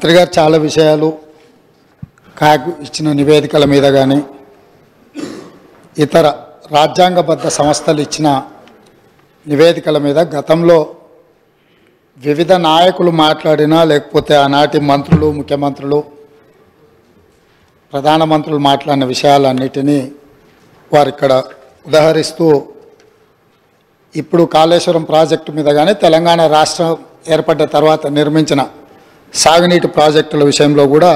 మంత్రి గారు చాలా విషయాలు కాగ్ ఇచ్చిన నివేదికల మీద కానీ ఇతర రాజ్యాంగబద్ధ సంస్థలు ఇచ్చిన నివేదికల మీద గతంలో వివిధ నాయకులు మాట్లాడినా లేకపోతే ఆనాటి మంత్రులు ముఖ్యమంత్రులు ప్రధానమంత్రులు మాట్లాడిన విషయాలన్నిటినీ వారు ఇక్కడ ఉదహరిస్తూ ఇప్పుడు కాళేశ్వరం ప్రాజెక్టు మీద కానీ తెలంగాణ రాష్ట్రం ఏర్పడ్డ తర్వాత నిర్మించిన సాగునీటి ప్రాజెక్టుల విషయంలో కూడా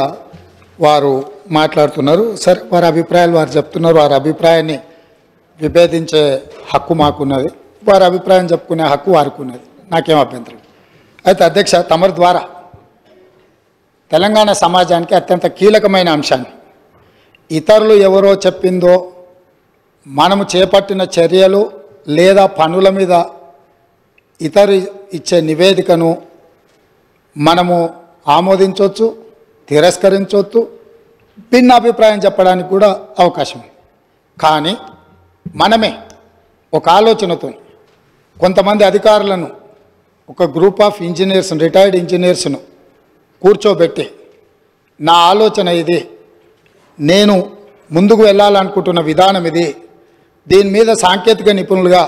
వారు మాట్లాడుతున్నారు. సరే, వారి అభిప్రాయాలు వారు చెప్తున్నారు. వారి అభిప్రాయాన్ని విభేదించే హక్కు మాకున్నది, వారి అభిప్రాయం చెప్పుకునే హక్కు వారికి ఉన్నది, నాకేం అభ్యంతరం. అయితే అధ్యక్ష, తమరి ద్వారా తెలంగాణ సమాజానికి అత్యంత కీలకమైన అంశాన్ని ఇతరులు ఎవరో చెప్పిందో మనము చేపట్టిన చర్యలు లేదా పనుల మీద ఇతరు ఇచ్చే నివేదికను మనము ఆమోదించవచ్చు, తిరస్కరించవచ్చు, భిన్న అభిప్రాయం చెప్పడానికి కూడా అవకాశం ఉంది. కానీ మనమే ఒక ఆలోచనతో కొంతమంది అధికారులను, ఒక గ్రూప్ ఆఫ్ ఇంజనీర్స్, రిటైర్డ్ ఇంజనీర్స్ను కూర్చోబెట్టి నా ఆలోచన ఇది, నేను ముందుకు వెళ్ళాలనుకుంటున్న విధానం ఇది, దీని మీద సాంకేతిక నిపుణులుగా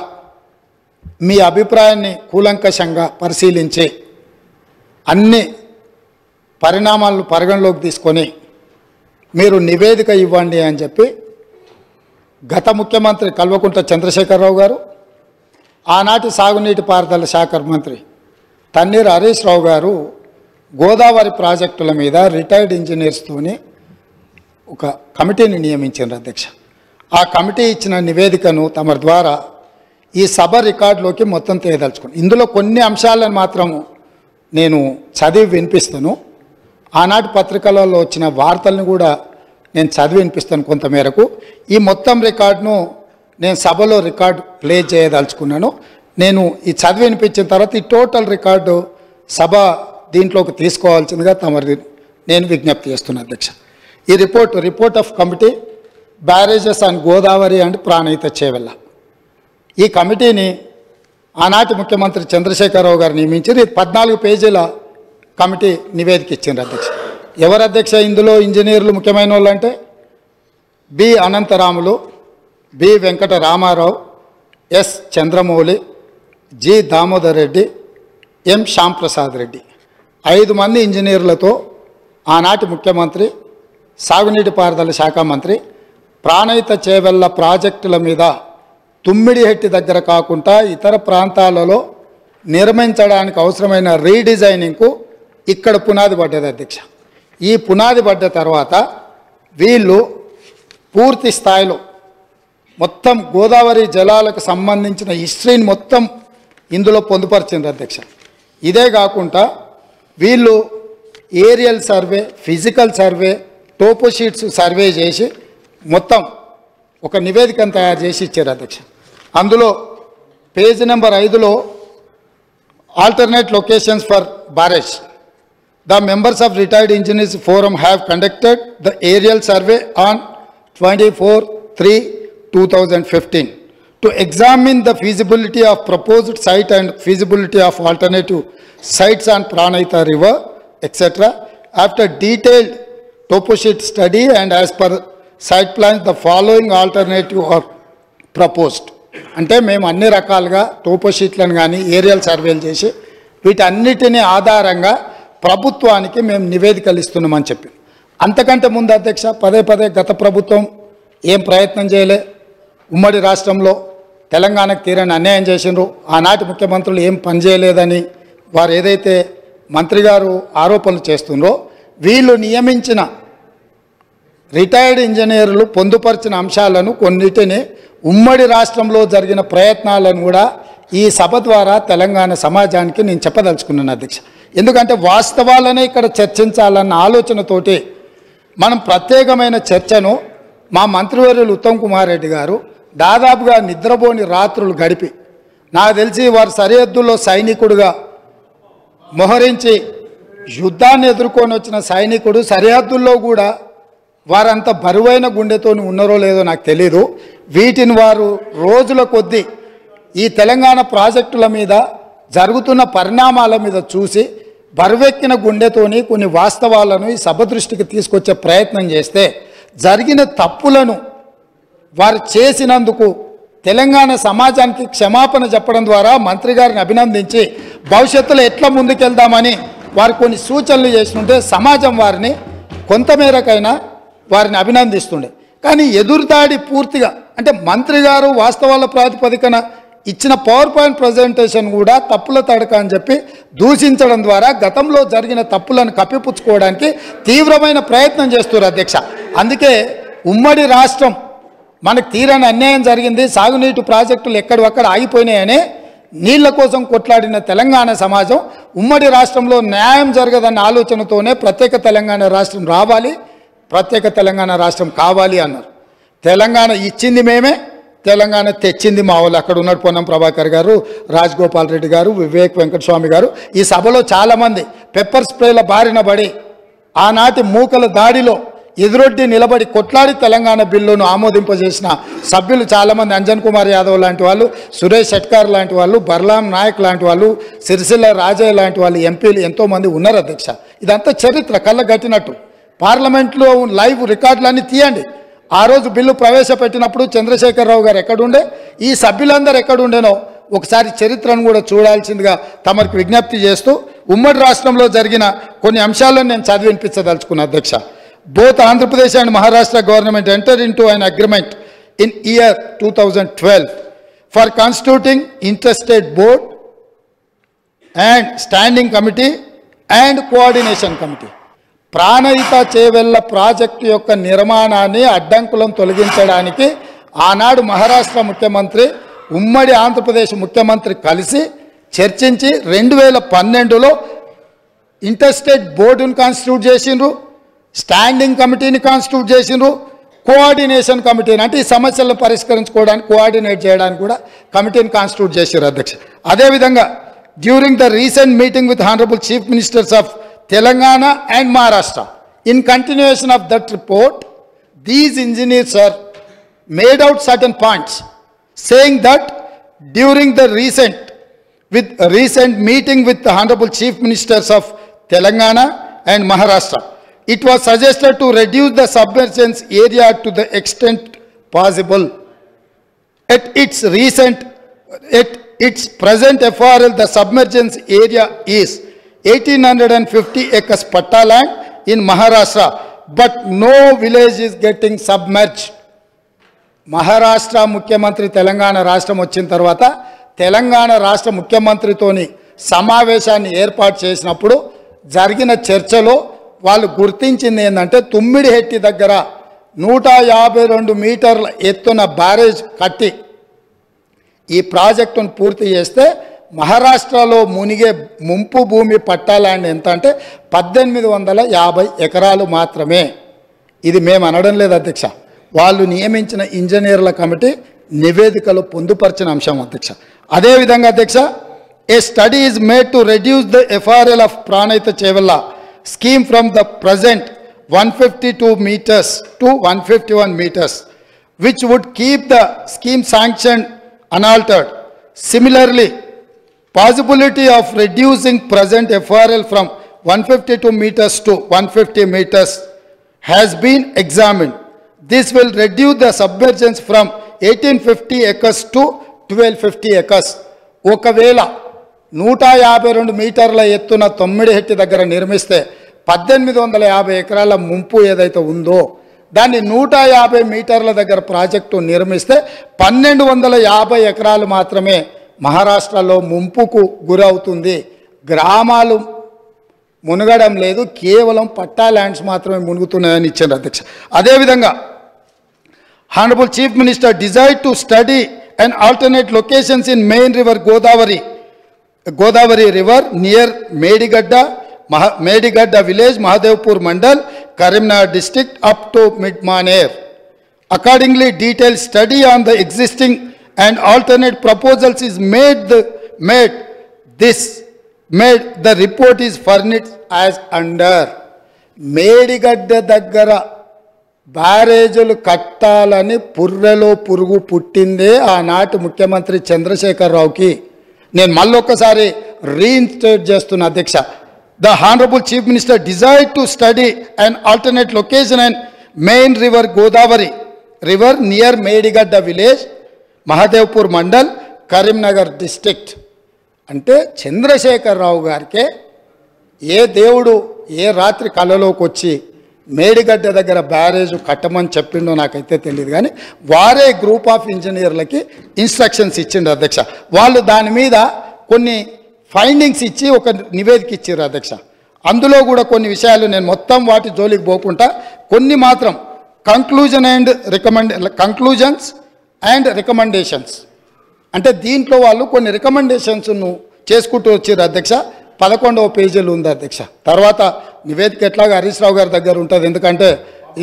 మీ అభిప్రాయాన్ని కూలంకషంగా పరిశీలించి అన్ని పరిణామాలను పరిగణలోకి తీసుకొని మీరు నివేదిక ఇవ్వండి అని చెప్పి గత ముఖ్యమంత్రి కల్వకుంట్ల చంద్రశేఖరరావు గారు, ఆనాటి సాగునీటి పారుదల శాఖ మంత్రి తన్నీర్ హరీష్ రావు గారు గోదావరి ప్రాజెక్టుల మీద రిటైర్డ్ ఇంజనీర్స్తోని ఒక కమిటీని నియమించారు అధ్యక్ష. ఆ కమిటీ ఇచ్చిన నివేదికను తమ ద్వారా ఈ సభ రికార్డులోకి మొత్తం తేదలుచుకుని ఇందులో కొన్ని అంశాలను మాత్రము నేను చదివి వినిపిస్తాను. ఆనాటి పత్రికలలో వచ్చిన వార్తలను కూడా నేను చదివి వినిపిస్తాను కొంతమేరకు. ఈ మొత్తం రికార్డును నేను సభలో రికార్డు ప్లే చేయదలుచుకున్నాను. నేను ఈ చదివి వినిపించిన తర్వాత ఈ టోటల్ రికార్డు సభ దీంట్లోకి తీసుకోవాల్సిందిగా తమరి నేను విజ్ఞప్తి చేస్తున్నాను అధ్యక్ష. ఈ report of committee barrages and Godavari and Pranahita Chevella, ఈ కమిటీని ఆనాటి ముఖ్యమంత్రి చంద్రశేఖరరావు గారు నియమించారు. 14 పేజీల కమిటీ నివేదిక ఇచ్చిండ్రు అధ్యక్ష. ఎవరు అధ్యక్ష ఇందులో ఇంజనీర్లు ముఖ్యమైన వాళ్ళు అంటే B Anantaramulu, B Venkata Ramarao, S Chandramouli, G Damodar Reddy, M Shyamprasad Reddy, 5 మంది ఇంజనీర్లతో ఆనాటి ముఖ్యమంత్రి, సాగునీటి పారుదల శాఖ మంత్రి ప్రాణహిత చేవెళ్ళ ప్రాజెక్టుల మీద తుమ్మిడిహెట్టి దగ్గర కాకుండా ఇతర ప్రాంతాలలో నిర్మించడానికి అవసరమైన రీడిజైనింగ్కు ఇక్కడ పునాది పడ్డది అధ్యక్ష. ఈ పునాది పడ్డ తర్వాత వీళ్ళు పూర్తి స్థాయిలో మొత్తం గోదావరి జలాలకు సంబంధించిన హిస్టరీని మొత్తం ఇందులో పొందుపరిచింది అధ్యక్ష. ఇదే కాకుండా వీళ్ళు aerial survey, physical survey, toposheets survey చేసి మొత్తం ఒక నివేదికను తయారు చేసి ఇచ్చారు అధ్యక్ష. అందులో పేజ్ నెంబర్ 5లో alternate locations for barrage, the members of retired engineers forum have conducted the aerial survey on 24/3/2015 to examine the feasibility of proposed site and feasibility of alternative sites on Pranahita river, etc. After detailed toposheet study and as per site plans, the following alternative are proposed. అంటే మేము అన్ని రకాలుగా టోపోషీట్లను కానీ aerial సర్వేలు చేసి వీటన్నిటిని ఆధారంగా ప్రభుత్వానికి మేము నివేదికలు ఇస్తున్నామని చెప్పి, అంతకంటే ముందు అధ్యక్ష పదే గత ప్రభుత్వం ఏం ప్రయత్నం చేయలే. ఉమ్మడి రాష్ట్రంలో తెలంగాణకు తీరని అన్యాయం చేసిండ్రు. ఆనాటి ముఖ్యమంత్రులు ఏం పని చేయలేదని వారు ఏదైతే మంత్రి గారు ఆరోపణలు చేస్తుండ్రో, వీళ్ళు నియమించిన రిటైర్డ్ ఇంజనీర్లు పొందుపరిచిన అంశాలను కొన్నిటిని ఉమ్మడి రాష్ట్రంలో జరిగిన ప్రయత్నాలను కూడా ఈ సభ ద్వారా తెలంగాణ సమాజానికి నేను చెప్పదలుచుకున్నాను అధ్యక్ష. ఎందుకంటే వాస్తవాలనే ఇక్కడ చర్చించాలన్న ఆలోచనతోటి మనం ప్రత్యేకమైన చర్చను మా మంత్రివర్యులు ఉత్తమ్ కుమార్ రెడ్డి గారు దాదాపుగా నిద్రపోని రాత్రులు గడిపి, నాకు తెలిసి వారు సరిహద్దుల్లో సైనికుడుగా మోహరించి యుద్ధాన్ని ఎదుర్కొని వచ్చిన సైనికుడు సరిహద్దుల్లో కూడా వారంత బరువైన గుండెతో ఉన్నారో లేదో నాకు తెలీదు. వీటిని వారు రోజుల కొద్దీ ఈ తెలంగాణ ప్రాజెక్టుల మీద జరుగుతున్న పరిణామాల మీద చూసి బరువెక్కిన గుండెతోని కొన్ని వాస్తవాలను ఈ సభ దృష్టికి తీసుకొచ్చే ప్రయత్నం చేస్తే జరిగిన తప్పులను వారు చేసినందుకు తెలంగాణ సమాజానికి క్షమాపణ చెప్పడం ద్వారా మంత్రి గారిని అభినందించి భవిష్యత్తులో ఎట్లా ముందుకెళ్దామని వారు కొన్ని సూచనలు చేస్తుంటే సమాజం వారిని కొంతమేరకైనా వారిని అభినందిస్తుండే. కానీ ఎదురుదాడి పూర్తిగా అంటే మంత్రి గారు వాస్తవాల ప్రాతిపదికన ఇచ్చిన పవర్ పాయింట్ ప్రజెంటేషన్ కూడా తప్పుల తడక అని చెప్పి దూషించడం ద్వారా గతంలో జరిగిన తప్పులను కప్పిపుచ్చుకోవడానికి తీవ్రమైన ప్రయత్నం చేస్తున్నారు అధ్యక్ష. అందుకే ఉమ్మడి రాష్ట్రం మనకు తీరని అన్యాయం జరిగింది, సాగునీటి ప్రాజెక్టులు ఎక్కడొక్కడ ఆగిపోయినాయని నీళ్ల కోసం కొట్లాడిన తెలంగాణ సమాజం ఉమ్మడి రాష్ట్రంలో న్యాయం జరగదన్న ఆలోచనతోనే ప్రత్యేక తెలంగాణ రాష్ట్రం రావాలి, ప్రత్యేక తెలంగాణ రాష్ట్రం కావాలి అన్నారు. తెలంగాణ ఇచ్చింది మేమే, తెలంగాణ తెచ్చింది మా వాళ్ళు. అక్కడ ఉన్నాడు పొన్నం ప్రభాకర్ గారు, రాజగోపాల్ రెడ్డి గారు, వివేక్ వెంకటస్వామి గారు. ఈ సభలో చాలామంది పెప్పర్ స్ప్రేల బారిన పడి ఆనాటి మూకల దాడిలో ఎదురొడ్డి నిలబడి కొట్లాడి తెలంగాణ బిల్లును ఆమోదింపజేసిన సభ్యులు చాలామంది, అంజన్ కుమార్ యాదవ్ లాంటి వాళ్ళు, సురేష్ షెట్కార్ లాంటి వాళ్ళు, బర్లాం నాయక్ లాంటి వాళ్ళు, సిరిసిల్ల రాజయ్య లాంటి వాళ్ళు ఎంపీలు ఎంతోమంది ఉన్నారు అధ్యక్ష. ఇదంతా చరిత్ర కళ్ళగట్టినట్టు. పార్లమెంట్లో లైవ్ రికార్డులన్నీ తీయండి. ఆ రోజు బిల్లు ప్రవేశపెట్టినప్పుడు చంద్రశేఖరరావు గారు ఎక్కడుండే, ఈ సభ్యులందరూ ఎక్కడుండేనో ఒకసారి చరిత్రను కూడా చూడాల్సిందిగా తమకు విజ్ఞప్తి చేస్తూ ఉమ్మడి రాష్ట్రంలో జరిగిన కొన్ని అంశాలను నేను చదివి వినిపించదలుచుకున్నా అధ్యక్ష. Both Andhra Pradesh and Maharashtra government entered into an agreement in year 2012 for constituting interstate board and standing committee and coordination committee. Pranahita Chevella project యొక్క నిర్మాణాన్ని అడ్డంకులను తొలగించడానికి ఆనాడు మహారాష్ట్ర ముఖ్యమంత్రి ఉమ్మడి ఆంధ్రప్రదేశ్ ముఖ్యమంత్రి కలిసి చర్చించి 2012లో ఇంటర్స్టేట్ బోర్డును కాన్స్టిట్యూట్ చేసిండ్రు, స్టాండింగ్ కమిటీని కాన్స్టిట్యూట్ చేసిండ్రు, కోఆర్డినేషన్ కమిటీని అంటే ఈ సమస్యలను పరిష్కరించుకోవడానికి కోఆర్డినేట్ చేయడానికి కూడా కమిటీని కాన్స్టిట్యూట్ చేశారు అధ్యక్ష. అదేవిధంగా during the recent meeting with honourable chief ministers of Telangana and Maharashtra, in continuation of that report, these engineers are made out certain points, saying that during the recent meeting with the Honorable Chief Ministers of Telangana and Maharashtra, it was suggested to reduce the submergence area to the extent possible. At its present FRL, the submergence area is 1850 acres patta land in Maharashtra, but no village is getting submerged. Maharashtra ముఖ్యమంత్రి తెలంగాణ రాష్ట్రం వచ్చిన తర్వాత తెలంగాణ రాష్ట్ర ముఖ్యమంత్రితోని సమావేశాన్ని ఏర్పాటు చేసినప్పుడు జరిగిన చర్చలో వాళ్ళు గుర్తించింది ఏంటంటే తుమ్మిడిహెట్టి దగ్గర 152 మీటర్ల ఎత్తున బ్యారేజ్ కట్టి ఈ ప్రాజెక్టును పూర్తి చేస్తే మహారాష్ట్రలో మునిగే ముంపు భూమి పట్టా ల్యాండ్ ఎంత అంటే 1850 ఎకరాలు మాత్రమే. ఇది మేము అనడం లేదు అధ్యక్ష, వాళ్ళు నియమించిన ఇంజనీర్ల కమిటీ నివేదికలో పొందుపరిచిన అంశం అధ్యక్ష. అదేవిధంగా అధ్యక్ష, a study is made to reduce the FRL of Pranahita Chevella scheme from the present 152 meters to 151 meters, which would keep the scheme sanctioned unaltered. Similarly, possibility of reducing present FRL from 152 meters to 150 meters has been examined. This will reduce the submergence from 1850 acres to 1250 acres. ఒకవేళ 152 మీటర్ల ఎత్తున తొమ్మిడిహెట్టి దగ్గర నిర్మిస్తే 1850 ఎకరాల ముంపు ఏదైతే ఉందో దాన్ని 150 మీటర్ల దగ్గర ప్రాజెక్టు నిర్మిస్తే 1250 ఎకరాలు మాత్రమే మహారాష్ట్రలో ముంపుకు గురవుతుంది. గ్రామాలు మునగడం లేదు, కేవలం పట్టా ల్యాండ్స్ మాత్రమే మునుగుతున్నాయని ఇచ్చారు అధ్యక్ష. అదేవిధంగా honourable chief minister desired to study and alternate locations in main river Godavari river near Medigadda village, Mahadevpur mandal, Karimnagar district up to Mid-Maner. Accordingly, detailed study on the existing and alternate proposals is made. The report is furnished as under. Medigadda దగ్గర బ్యారేజీలు కట్టాలని పుర్రెలో పురుగు పుట్టిందే ఆనాటి ముఖ్యమంత్రి చంద్రశేఖరరావుకి. నేను మళ్ళొక్కసారి reinstate చేస్తున్న అధ్యక్ష, the Honorable Chief Minister desired to study an alternate location and main river Godavari river near Medigadda village, Mahadevpur Mandal, Karimnagar district. అంటే చంద్రశేఖరరావు గారికే ఏ దేవుడు ఏ రాత్రి కలలోకి వచ్చి మేడిగడ్డ దగ్గర బ్యారేజ్ కట్టమని చెప్పిండో నాకైతే తెలియదు, కానీ వారే గ్రూప్ ఆఫ్ ఇంజనీర్లకి ఇన్స్ట్రక్షన్స్ ఇచ్చిండు అధ్యక్ష. వాళ్ళు దాని మీద కొన్ని ఫైండింగ్స్ ఇచ్చి ఒక నివేదిక ఇచ్చారు అధ్యక్ష. అందులో కూడా కొన్ని విషయాలు నేను మొత్తం వాటి జోలికి పోకుండా కొన్ని మాత్రం కంక్లూజన్స్ అండ్ రికమెండేషన్స్ అంటే దీంట్లో వాళ్ళు కొన్ని రికమెండేషన్స్ను చేసుకుంటూ వచ్చారు అధ్యక్ష. 11వ పేజీలు ఉంది అధ్యక్ష. తర్వాత నివేదిక ఎట్లాగా హరీష్ రావు గారి దగ్గర ఉంటుంది, ఎందుకంటే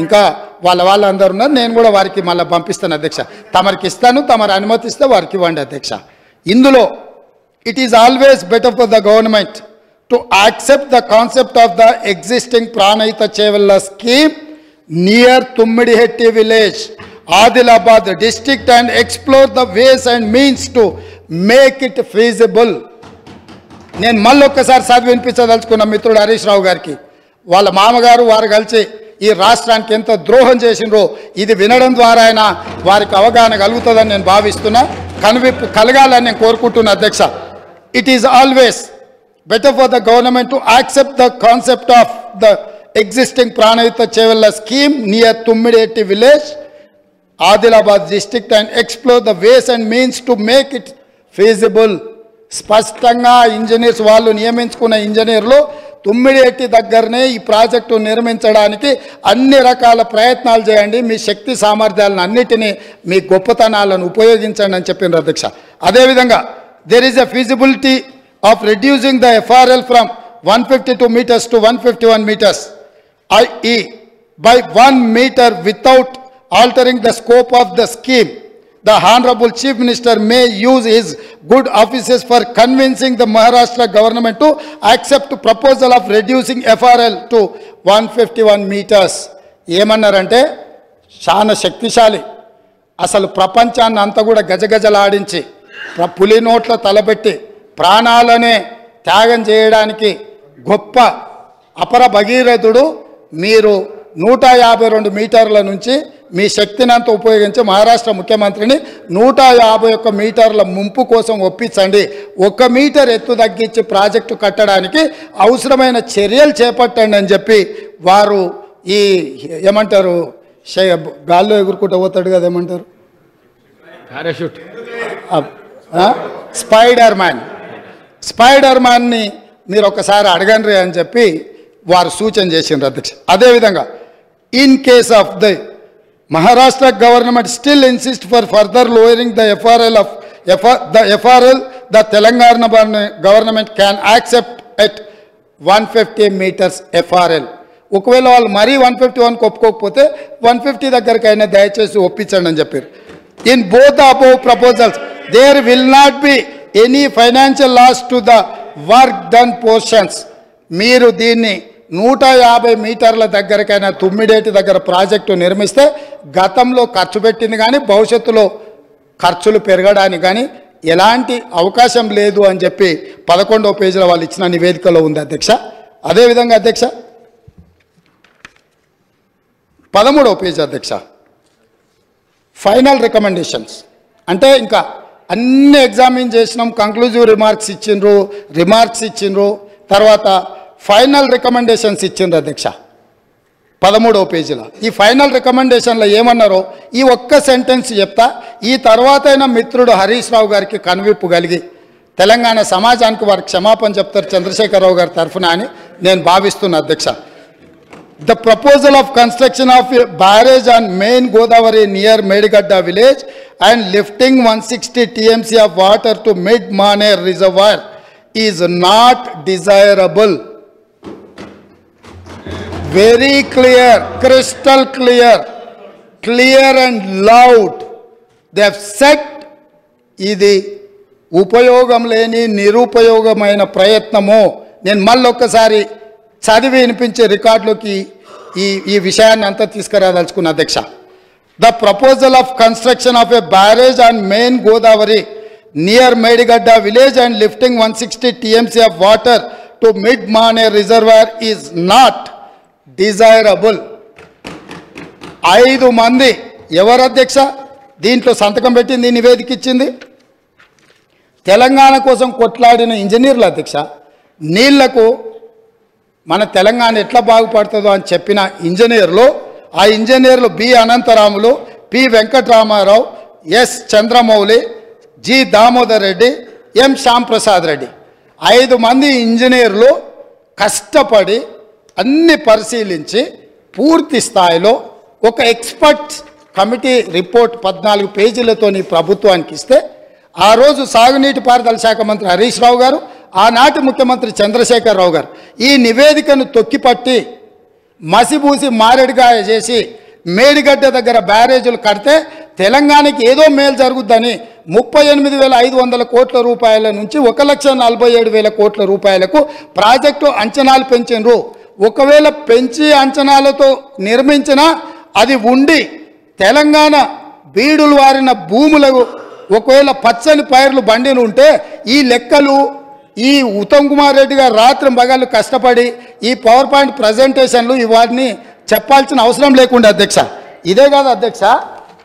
ఇంకా వాళ్ళందరూ ఉన్నారు. నేను కూడా వారికి మళ్ళీ పంపిస్తాను అధ్యక్ష. తమరికి ఇస్తాను, తమరు అనుమతిస్తే వారికి ఇవ్వండి అధ్యక్ష. ఇందులో it is always better for the government to accept the concept of the existing Pranahita Chevella scheme near Tummidihetti village, Adilabad district, and explore the ways and means to make it feasible. నేను మళ్ళొక్కసారి చదివి వినిపించదలుచుకున్న మిత్రుడు హరీష్ రావు గారికి, వాళ్ళ మామగారు వారు కలిసి ఈ రాష్ట్రానికి ఎంత ద్రోహం చేసిండ్రో ఇది వినడం ద్వారా అయినా వారికి అవగాహన కలుగుతుందని నేను భావిస్తున్నా, కనువిప్పు కలగాలని నేను కోరుకుంటున్నా అధ్యక్ష. It is always better for the government to accept the concept of the existing Pranahita Chevella scheme near Tummidihetti village, Adilabad district, and explore the ways and means to make it feasible. స్పష్టంగా engineers వాళ్ళు నియమించుకున్న ఇంజనీర్లు తుమ్మిడిహెట్టి దగ్గరనే ఈ project నిర్మించడానికి అన్ని రకాల ప్రయత్నాలు చేయండి, మీ శక్తి సామర్థ్యాలను అన్నిటినీ మీ గొప్పతనాలను ఉపయోగించండి అని చెప్పిండ్రు అధ్యక్ష. అదేవిధంగా there is a feasibility of reducing the FRL from 152 meters to 151 meters, i.e. by 1 meter without altering the scope of the scheme. The Honorable Chief Minister may use his good offices for convincing the Maharashtra government to accept proposal of reducing FRL to 151 meters. ఏమన్నారంటే చాలా శక్తిశాలి, అసలు ప్రపంచాన్ని అంతా కూడా గజగజలాడించి పులి నోట్ల తలబెట్టి ప్రాణాలనే త్యాగం చేయడానికి గొప్ప అపర భగీరథుడు. మీరు 152 మీటర్ల నుంచి మీ శక్తిని అంతా ఉపయోగించి మహారాష్ట్ర ముఖ్యమంత్రిని 151 మీటర్ల ముంపు కోసం ఒప్పించండి, 1 మీటర్ ఎత్తు తగ్గించి ప్రాజెక్టు కట్టడానికి అవసరమైన చర్యలు చేపట్టండి అని చెప్పి వారు ఈ ఏమంటారు గాల్లో ఎగురుకుంటూ పోతాడు కదా, ఏమంటారు పారాషూట్, స్పైడర్ మ్యాన్ని మీరు ఒకసారి అడగండి అని చెప్పి వారు సూచన చేసిండ్రు అధ్యక్ష. అదేవిధంగా in case of the Maharashtra government still insists for further lowering the FRL, the Telangana government can accept at 150 meters FRL. ఒకవేళ వాళ్ళు మరీ 151 ఒప్పుకోకపోతే 150 దగ్గరకైనా దయచేసి ఒప్పించండి అని చెప్పారు. In both the above proposals there will not be any financial loss to the work done portions. మీరు దీన్ని 150 మీటర్ల దగ్గరకైనా తుమ్మిడేటి దగ్గర ప్రాజెక్టు నిర్మిస్తే గతంలో ఖర్చు పెట్టింది కానీ భవిష్యత్తులో ఖర్చులు పెరగడానికి కానీ ఎలాంటి అవకాశం లేదు అని చెప్పి 11వ పేజీలో వాళ్ళు ఇచ్చిన నివేదికలో ఉంది అధ్యక్ష. అదేవిధంగా అధ్యక్ష 13వ పేజీ అధ్యక్ష ఫైనల్ రికమెండేషన్స్ అంటే ఇంకా అన్ని ఎగ్జామిన్ చేసినాం, కంక్లూజివ్ రిమార్క్స్ ఇచ్చిండ్రు, తర్వాత ఫైనల్ రికమెండేషన్స్ ఇచ్చిండ్రు అధ్యక్ష 13వ పేజీలో. ఈ ఫైనల్ రికమెండేషన్లో ఏమన్నారో ఈ ఒక్క సెంటెన్స్ చెప్తా, ఈ తర్వాత అయినా మిత్రుడు హరీష్ రావు గారికి కనువిప్పు కలిగి తెలంగాణ సమాజానికి వారి క్షమాపణ చెప్తారు చంద్రశేఖరరావు గారి తరఫున అని నేను భావిస్తున్నా అధ్యక్ష. The proposal of construction of a barrage on main Godavari near Medigadda village and lifting 160 TMC of water to Mid-Maner reservoir is not desirable. Very clear, crystal clear and loud. They have said, ఇది ఉపయోగం లేని నిరుపయోగమైన ప్రయత్నము. నేను మళ్ళొక్కసారి చదివి వినిపించే రికార్డులోకి ఈ విషయాన్ని అంతా తీసుకురాదలుచుకున్న అధ్యక్ష. The proposal of construction of a barrage on main Godavari near Medigadda village and lifting 160 TMC of water to mid-Mane reservoir is not desirable. 5 మంది ఎవరు అధ్యక్ష దీంట్లో సంతకం పెట్టింది, నివేదిక ఇచ్చింది? తెలంగాణ కోసం కొట్లాడిన ఇంజనీర్లు అధ్యక్ష. నీళ్లకు మన తెలంగాణ ఎట్లా బాగుపడుతుందో అని చెప్పిన ఇంజనీర్లు, ఆ ఇంజనీర్లు B Anantaramulu, P Venkataramarao, S Chandramouli, G Damodar Reddy, M Shyamprasad Reddy, 5 మంది ఇంజనీర్లు కష్టపడి అన్ని పరిశీలించి పూర్తి స్థాయిలో ఒక ఎక్స్పర్ట్ కమిటీ రిపోర్ట్ 14 పేజీలతో ప్రభుత్వానికి ఇస్తే, ఆ రోజు సాగునీటి పారుదల శాఖ మంత్రి హరీష్ రావు గారు, ఆనాటి ముఖ్యమంత్రి చంద్రశేఖరరావు గారు ఈ నివేదికను తొక్కిపట్టి మసిబూసి మారేడుగాయ చేసి మేడిగడ్డ దగ్గర బ్యారేజీలు కడితే తెలంగాణకి ఏదో మేలు జరుగుద్దని 38,500 కోట్ల రూపాయల నుంచి 1,47,000 కోట్ల రూపాయలకు ప్రాజెక్టు అంచనాలు పెంచినరు. ఒకవేళ పెంచి అంచనాలతో నిర్మించినా అది ఉండి తెలంగాణ బీడులు వారిన భూములకు ఒకవేళ పచ్చని పైర్లు బండిని ఉంటే ఈ లెక్కలు ఈ ఉత్తమ్ కుమార్ రెడ్డి గారు రాత్రి పగళ్ళు కష్టపడి ఈ పవర్ పాయింట్ ప్రజెంటేషన్లు ఇవన్నీ చెప్పాల్సిన అవసరం లేకుండా అధ్యక్ష. ఇదే కాదు అధ్యక్ష,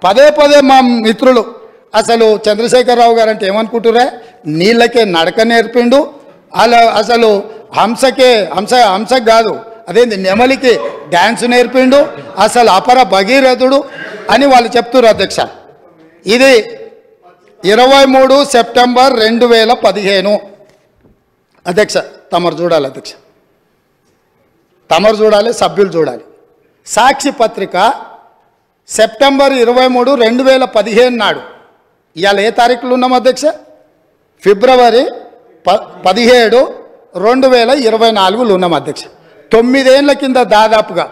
పదే మా మిత్రులు అసలు చంద్రశేఖరరావు గారు అంటే ఏమనుకుంటురే, నీళ్ళకే నడక నేర్పిండు, అలా అసలు హంసకి కాదు అదేంది నెమలికి డ్యాన్స్ నేర్పిండు, అసలు అపర భగీరథుడు అని వాళ్ళు చెప్తున్నారు అధ్యక్ష. ఇది 23 సెప్టెంబర్ 2015 అధ్యక్ష. తమరు చూడాలి అధ్యక్ష, తమరు చూడాలి, సభ్యులు చూడాలి. సాక్షి పత్రిక సెప్టెంబర్ 23, 2015 నాడు, ఇవాళ ఏ తారీఖులు ఉన్నాం అధ్యక్ష? ఫిబ్రవరి 17, 2024 ఉన్నాం అధ్యక్ష. 9 ఏళ్ల కింద, దాదాపుగా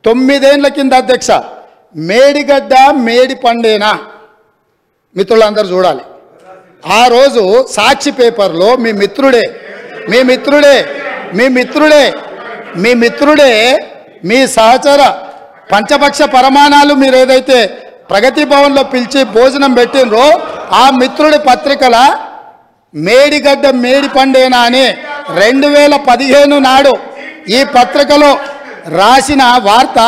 9 ఏళ్ల కింద అధ్యక్ష, మేడిగడ్డ మేడి పండేనా మిత్రులందరూ చూడాలి. ఆ రోజు సాక్షి పేపర్లో మీ మిత్రుడే మీ సహచర పంచపక్ష పరమాణాలు మీరు ఏదైతే ప్రగతి భవన్లో పిలిచి భోజనం పెట్టినరో ఆ మిత్రుడి పత్రికల మేడిగడ్డ మేడి పండేనా అని 2015 నాడు ఈ పత్రికలో రాసిన వార్త,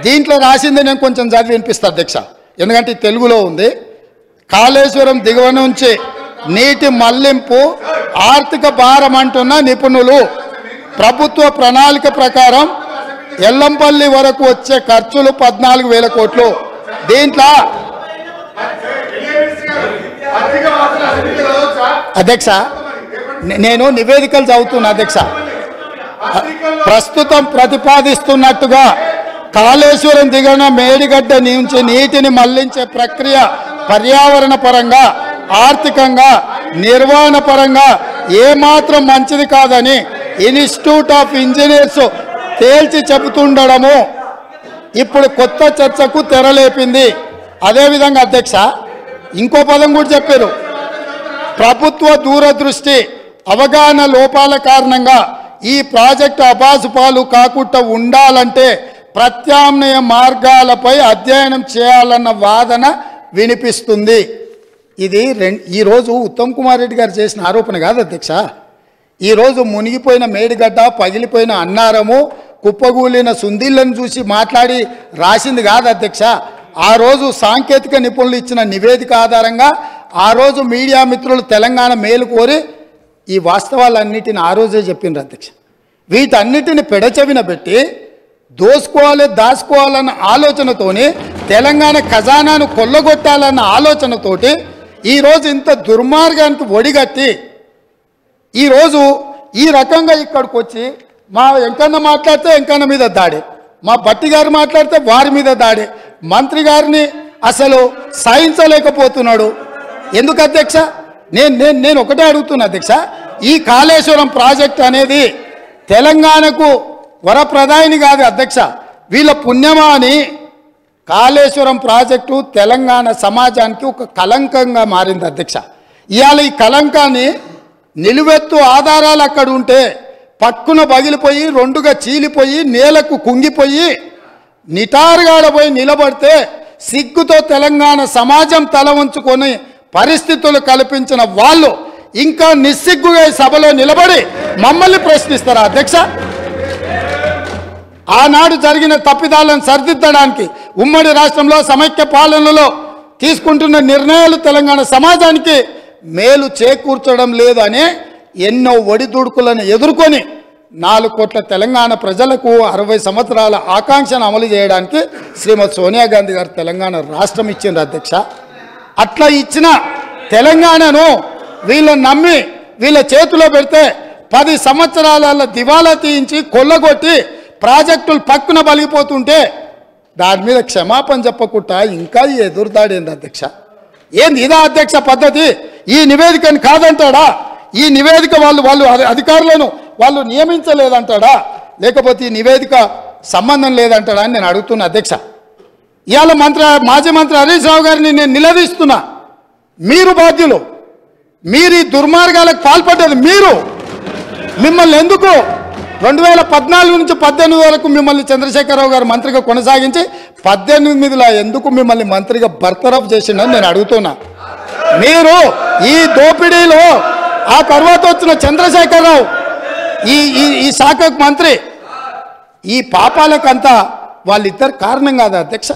దీంట్లో రాసింది నేను కొంచెం చదివి వినిపిస్తా అధ్యక్ష, ఎందుకంటే తెలుగులో ఉంది. కాళేశ్వరం దిగువ నుంచి నీటి మళ్లింపు ఆర్థిక భారం అంటున్న నిపుణులు, ప్రభుత్వ ప్రణాళిక ప్రకారం ఎల్లంపల్లి వరకు వచ్చే ఖర్చులు 14,000 కోట్లు. దీంట్లో అధ్యక్ష నేను నివేదికలు చదువుతున్నా అధ్యక్ష. ప్రస్తుతం ప్రతిపాదిస్తున్నట్టుగా కాళేశ్వరం దిగువన మేడిగడ్డ నుంచి నీటిని మళ్లించే ప్రక్రియ పర్యావరణ పరంగా, ఆర్థికంగా, నిర్వహణ పరంగా ఏమాత్రం మంచిది కాదని ఇన్స్టిట్యూట్ ఆఫ్ ఇంజనీర్స్ తేల్చి చెబుతుండడము ఇప్పుడు కొత్త చర్చకు తెరలేపింది. అదేవిధంగా అధ్యక్ష ఇంకో పదం కూడా చెప్పారు, ప్రభుత్వ దూరదృష్టి అవగాహన లోపాల కారణంగా ఈ ప్రాజెక్టు అబాసుపాలు కాకుండా ఉండాలంటే ప్రత్యామ్నాయ మార్గాలపై అధ్యయనం చేయాలన్న వాదన వినిపిస్తుంది. ఇది ఈరోజు ఉత్తమ్ కుమార్ రెడ్డి గారు చేసిన ఆరోపణ కాదు అధ్యక్ష. ఈరోజు మునిగిపోయిన మేడిగడ్డ, పగిలిపోయిన అన్నారము, కుప్పగూలిన సుందీళ్లను చూసి మాట్లాడి రాసింది కాదు అధ్యక్ష. ఆ రోజు సాంకేతిక నిపుణులు ఇచ్చిన నివేదిక ఆధారంగా ఆ రోజు మీడియా మిత్రులు తెలంగాణ మేలు కోరి ఈ వాస్తవాలన్నిటిని ఆ రోజే చెప్పిండ్రు అధ్యక్ష. వీటన్నిటిని పెడచెవిన పెట్టి దాచుకోవాలన్న ఆలోచనతోని, తెలంగాణ ఖజానాను కొల్లగొట్టాలన్న ఆలోచనతోటి ఈరోజు ఇంత దుర్మార్గానికి ఒడిగట్టి ఈరోజు ఈ రకంగా ఇక్కడికి వచ్చి మా వెంకన్న మాట్లాడితే వెంకన్న మీద దాడి, మా భట్టి గారు మాట్లాడితే వారి మీద దాడి, మంత్రి గారిని అసలు సహించలేకపోతున్నాడు. ఎందుకు అధ్యక్ష? నేను ఒకటే అడుగుతున్నా అధ్యక్ష, ఈ కాళేశ్వరం ప్రాజెక్ట్ అనేది తెలంగాణకు వరప్రదాయిని కాదు అధ్యక్ష, వీళ్ళ పుణ్యమా అని కాళేశ్వరం ప్రాజెక్టు తెలంగాణ సమాజానికి ఒక కలంకంగా మారింది అధ్యక్ష. ఇవాళ ఈ కలంకాన్ని నిలువెత్తు ఆధారాలు అక్కడ ఉంటే పక్కున పగిలిపోయి, రెండుగా చీలిపోయి, నేలకు కుంగిపోయి, నిటారుగాడపోయి నిలబడితే సిగ్గుతో తెలంగాణ సమాజం తల వంచుకొని పరిస్థితులు కల్పించిన వాళ్ళు ఇంకా నిస్సిగ్గుగా ఈ సభలో నిలబడి మమ్మల్ని ప్రశ్నిస్తారా అధ్యక్ష? ఆనాడు జరిగిన తప్పిదాలను సరిదిద్దడానికి ఉమ్మడి రాష్ట్రంలో సమైక్య పాలనలో తీసుకుంటున్న నిర్ణయాలు తెలంగాణ సమాజానికి మేలు చేకూర్చడం లేదు అనే ఎన్నో ఒడిదుడుకులను ఎదుర్కొని 4 కోట్ల తెలంగాణ ప్రజలకు 60 సంవత్సరాల ఆకాంక్షను అమలు చేయడానికి శ్రీమతి సోనియా గాంధీ గారు తెలంగాణ రాష్ట్రం ఇచ్చింది అధ్యక్ష. అట్లా ఇచ్చిన తెలంగాణను వీళ్ళని నమ్మి వీళ్ళ చేతిలో పెడితే 10 సంవత్సరాల దివాలా తీయించి కొల్లగొట్టి ప్రాజెక్టులు పక్కున బలిగిపోతుంటే దాని మీద క్షమాపణ చెప్పకుండా ఇంకా ఎదురుదాడేంది అధ్యక్ష? ఏంది ఇదా అధ్యక్ష పద్ధతి? ఈ నివేదికను కాదంటాడా? ఈ నివేదిక వాళ్ళు అధికారులను వాళ్ళు నియమించలేదంటాడా? లేకపోతే ఈ నివేదిక సంబంధం లేదంటాడా అని నేను అడుగుతున్నా అధ్యక్ష. ఇవాళ మాజీ మంత్రి హరీష్ రావు గారిని నేను నిలదీస్తున్నా. మీరు బాధ్యులు, మీరు ఈ దుర్మార్గాలకు పాల్పడ్డది మీరు. మిమ్మల్ని ఎందుకు 2014 నుంచి 18 వరకు మిమ్మల్ని చంద్రశేఖరరావు గారు మంత్రిగా కొనసాగించి 18లో ఎందుకు మిమ్మల్ని మంత్రిగా బర్తరఫ్ చేసిండని నేను అడుగుతున్నా. మీరు ఈ దోపిడీలో ఆ తర్వాత వచ్చిన చంద్రశేఖరరావు ఈ శాఖకు మంత్రి, ఈ పాపాలకంతా వాళ్ళిద్దరు కారణం కాదా అధ్యక్ష?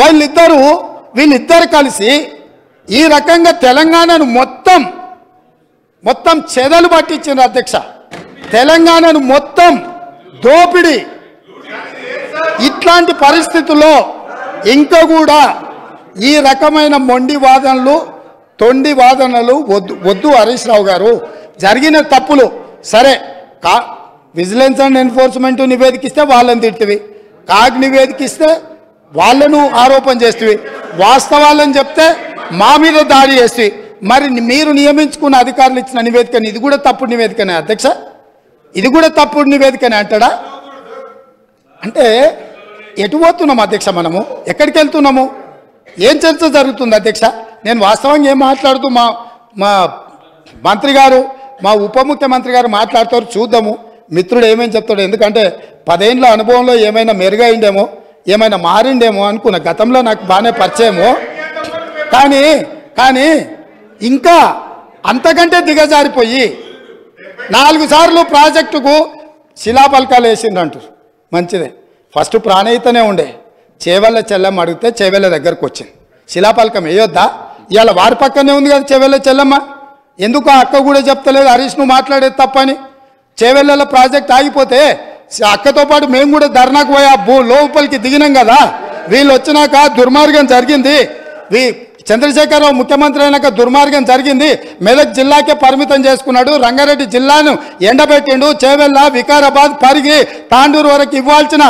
వీళ్ళిద్దరు కలిసి ఈ రకంగా తెలంగాణను మొత్తం చెదలు పట్టించారు అధ్యక్ష. తెలంగాణను మొత్తం దోపిడి. ఇట్లాంటి పరిస్థితుల్లో ఇంకా కూడా ఈ రకమైన మొండి వాదనలు తొండి వాదనలు వద్దు హరీష్ రావు గారు. జరిగిన తప్పులు సరే, విజిలెన్స్ అండ్ ఎన్ఫోర్స్మెంట్ నివేదికిస్తే వాళ్ళని తిట్టివి, కాగ్ నివేదికిస్తే వాళ్ళను ఆరోపణ చేస్తేవి, వాస్తవాలను చెప్తే మా మీద దాడి చేస్తే మరి మీరు నియమించుకున్న అధికారులు ఇచ్చిన నివేదికని ఇది కూడా తప్పుడు నివేదికనే అధ్యక్ష? ఇది కూడా తప్పుడు నివేదికనే అంటాడా? అంటే ఎటు పోతున్నాం అధ్యక్ష? మనము ఎక్కడికి వెళ్తున్నాము? ఏం చర్చ జరుగుతుంది అధ్యక్ష? నేను వాస్తవంగా ఏం మాట్లాడుతూ మా మంత్రి గారు మా ఉప ముఖ్యమంత్రి గారు మాట్లాడతారు, చూద్దాము మిత్రుడు ఏమేమి చెప్తాడు. ఎందుకంటే 10 ఏళ్ళ అనుభవంలో ఏమైనా మెరుగైండేమో, ఏమైనా మారిండేమో అనుకున్న. గతంలో నాకు బాగానే పరిచయమో, కానీ ఇంకా అంతకంటే దిగజారిపోయి 4 సార్లు ప్రాజెక్టుకు శిలాపలకాలు వేసిండ్రంటారు. మంచిదే, ఫస్ట్ ప్రాణహితనే ఉండే చేవెళ్ళ చెల్లమ్మ అడిగితే చేవెళ్ళ దగ్గరకు వచ్చింది. శిలాపలకం వేయొద్దా? ఇవాళ వారి పక్కనే ఉంది కదా చేవెళ్ళ చెల్లమ్మ. ఎందుకు ఆ అక్క కూడా చెప్తలేదు హరీష్ నువ్వు మాట్లాడేది తప్పని? చేవెళ్ళ ప్రాజెక్ట్ ఆగిపోతే అక్కతో పాటు మేము కూడా ధర్నాకు పోయి లోపలికి దిగినాం కదా. వీళ్ళు వచ్చినాక దుర్మార్గం జరిగింది, చంద్రశేఖరరావు ముఖ్యమంత్రి అయినాక దుర్మార్గం జరిగింది. మెదక్ జిల్లాకే పరిమితం చేసుకున్నాడు, రంగారెడ్డి జిల్లాను ఎండబెట్టిండు, చేవెళ్ళ వికారాబాద్ పరిగి తాండూరు వరకు ఇవ్వాల్సిన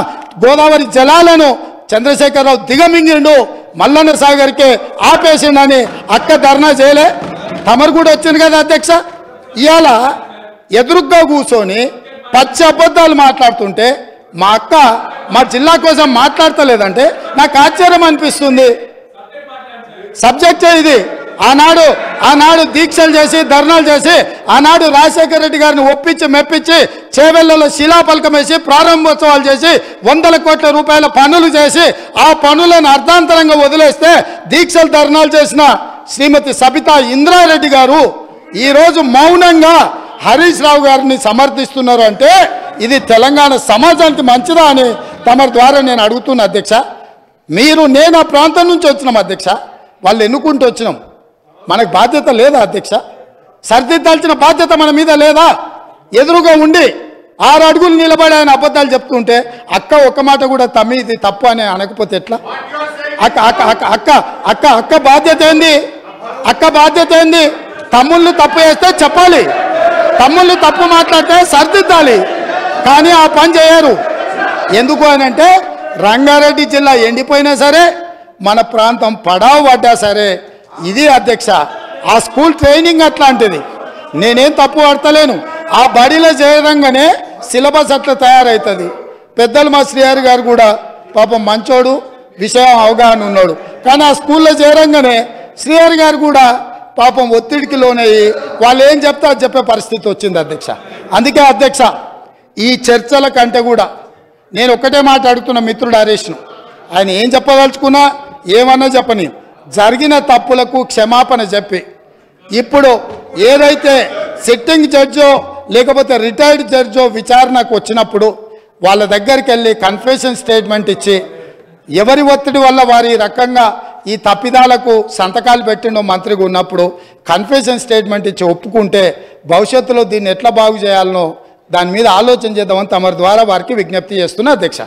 గోదావరి జలాలను చంద్రశేఖరరావు దిగమింగిండు, మల్లన్న సాగర్కే ఆపేసిండని అక్క ధర్నా చేయలే. తమరు కూడా వచ్చింది కదా అధ్యక్ష. ఇవాళ ఎదురుగ్గా కూర్చొని పచ్చి అబద్ధాలు మాట్లాడుతుంటే మా అక్క మా జిల్లా కోసం మాట్లాడతలేదంటే నాకు ఆశ్చర్యం అనిపిస్తుంది. సబ్జెక్టే ఇది. ఆనాడు దీక్షలు చేసి ధర్నాలు చేసి ఆనాడు రాజశేఖర రెడ్డి గారిని ఒప్పించి మెప్పించి చేవెళ్లలో శిలాపలకం వేసి ప్రారంభోత్సవాలు చేసి 100 కోట్ల రూపాయల పనులు చేసి ఆ పనులను అర్ధాంతరంగా వదిలేస్తే దీక్షలు ధర్నాలు చేసిన శ్రీమతి సబితా ఇంద్రారెడ్డి గారు ఈరోజు మౌనంగా హరీష్ రావు గారిని సమర్థిస్తున్నారు అంటే ఇది తెలంగాణ సమాజానికి మంచిదా అని తమరి ద్వారా నేను అడుగుతున్నా అధ్యక్ష. నేను ఆ ప్రాంతం నుంచి వచ్చినాం అధ్యక్ష, వాళ్ళు ఎన్నుకుంటూ వచ్చినాం, మనకు బాధ్యత లేదా అధ్యక్ష? సరిదిద్దాల్సిన బాధ్యత మన మీద లేదా? ఎదురుగా ఉండి 6 అడుగులు నిలబడి ఆయన అబద్ధాలు చెప్తుంటే అక్క ఒక్క మాట కూడా తమ్మి ఇది తప్పు అని అనకపోతే ఎట్లా? అక్క బాధ్యత ఏంది? అక్క బాధ్యత ఏంది? తమ్ముళ్ళు తప్పు చేస్తే చెప్పాలి, తమ్ముళ్ళు తప్పు మాట్లాడితే సరిదిద్దాలి, కానీ ఆ పని చేయరు. ఎందుకు అని అంటే రంగారెడ్డి జిల్లా ఎండిపోయినా సరే మన ప్రాంతం పడావు పడ్డా సరే ఇది అధ్యక్ష. ఆ స్కూల్ ట్రైనింగ్ అట్లాంటిది, నేనేం తప్పు పడతలేను. ఆ బడిలో చేరంగానే సిలబస్ అట్లా తయారవుతుంది. పెద్దలు మా శ్రీహరి గారు కూడా పాపం మంచోడు, విషయం అవగాహన ఉన్నాడు, కానీ ఆ స్కూల్లో చేరంగానే శ్రీహరి గారు కూడా పాపం ఒత్తిడికి లోనయ్యి వాళ్ళు ఏం చెప్తే అది చెప్పే పరిస్థితి వచ్చింది అధ్యక్ష. అందుకే అధ్యక్ష ఈ చర్చల కంటే కూడా నేను ఒక్కటే మాట అడుగుతున్న మిత్రుడు హరీష్ను, ఆయన ఏం చెప్పదలుచుకున్నా ఏమన్నా చెప్పని జరిగిన తప్పులకు క్షమాపణ చెప్పి ఇప్పుడు ఏదైతే సిట్టింగ్ జడ్జో లేకపోతే రిటైర్డ్ జడ్జో విచారణకు వచ్చినప్పుడు వాళ్ళ దగ్గరికి వెళ్ళి కన్ఫెషన్ స్టేట్మెంట్ ఇచ్చి ఎవరి ఒత్తిడి వల్ల వారి రకంగా ఈ తప్పిదాలకు సంతకాలు పెట్టిండో మంత్రిగా ఉన్నప్పుడు కన్ఫెషన్ స్టేట్మెంట్ ఇచ్చి ఒప్పుకుంటే భవిష్యత్తులో దీన్ని ఎట్లా బాగు చేయాలనో దాని మీద ఆలోచన చేద్దామని తమ ద్వారా వారికి విజ్ఞప్తి చేస్తున్నా అధ్యక్ష.